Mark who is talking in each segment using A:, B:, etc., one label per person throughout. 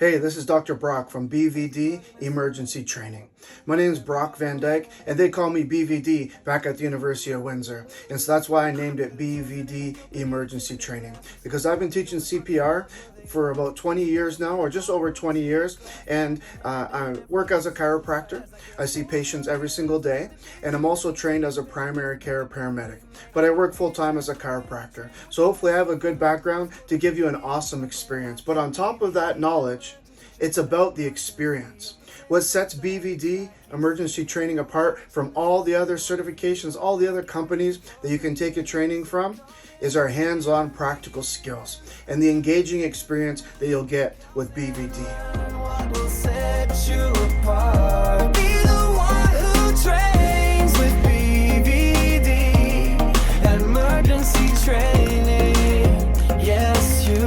A: Hey, this is Dr. Brock from BVD Emergency Training. My name is Brock Van Dyke, and they call me BVD back at the University of Windsor. And so that's why I named it BVD Emergency Training, because I've been teaching CPR for about 20 years now, or just over 20 years, and I work as a chiropractor. I see patients every single day, and I'm also trained as a primary care paramedic, but I work full-time as a chiropractor. So hopefully I have a good background to give you an awesome experience. But on top of that knowledge, it's about the experience. What sets BVD Emergency Training apart from all the other certifications, all the other companies that you can take a training from, is our hands-on practical skills and the engaging experience that you'll get with BVD.
B: What will set you apart? Be the one who trains with BVD Emergency Training. Yes, you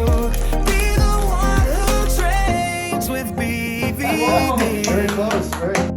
B: be the one who trains with BVD.
A: Very close, right?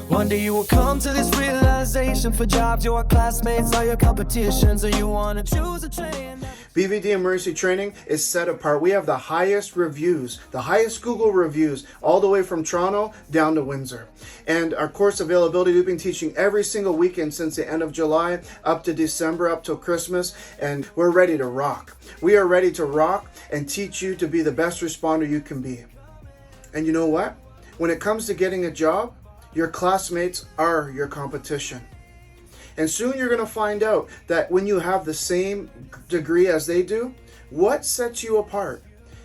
B: One day you will come to this realization: for jobs, your classmates are your competition, so you want to choose a train.
A: BVD Emergency Training is set apart. We have the highest reviews, the highest Google reviews, all the way from Toronto down to Windsor. And our course availability, we've been teaching every single weekend since the end of July up to December, up till Christmas, and we're ready to rock. We are ready to rock and teach you to be the best responder you can be. And you know what? When it comes to getting a job, your classmates are your competition. And soon you're going to find out that when you have the same degree as they do, what sets you apart?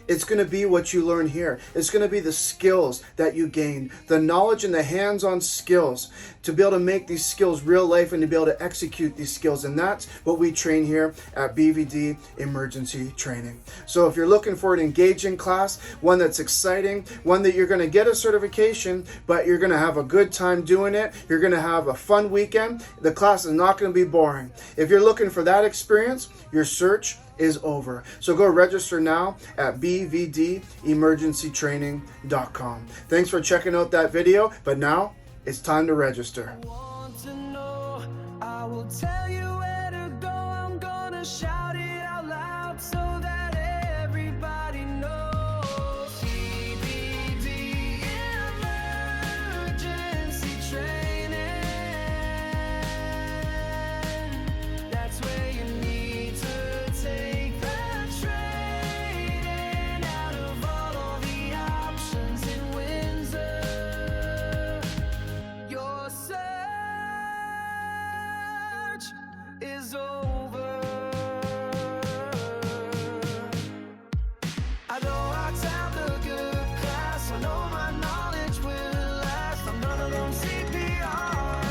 A: It's going to be what you learn here. It's going to be the skills that you gain, the knowledge and the hands-on skills to be able to make these skills real life and to be able to execute these skills. And that's what we train here at BVD Emergency Training. So if you're looking for an engaging class, one that's exciting, one that you're going to get a certification, but you're going to have a good time doing it, you're going to have a fun weekend, the class is not going to be boring. If you're looking for that experience, your search is over. So go register now at bvdemergencytraining.com. Thanks for checking out that video, but now it's time to register.
B: Want to know, I will tell you where to go. I'm gonna shout it out loud so that everybody knows. CPR Emergency Training. That's where you need to take the training. Out of all the options in Windsor, your search is over. I know I sound a good class, I know my knowledge will last. I'm gonna learn CPR,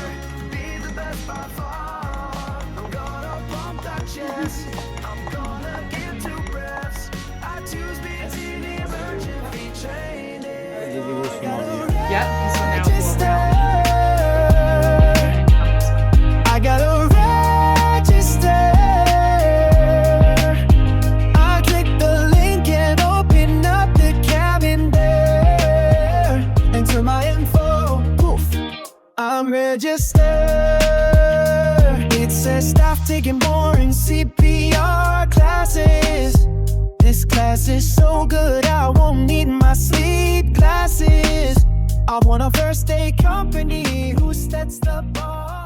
B: be the best by far. I'm gonna pump that chest, I'm gonna give 2 breaths. I choose BVD Emergency Training.
C: Yep, he's been out for a while.
B: I gotta register. I click the link and open up the cabin there. Enter my info, poof, I'm registered. It says staff taking boring CPR classes. This class is so good I won't need my sleep glasses. I want a first aid company who sets the bar.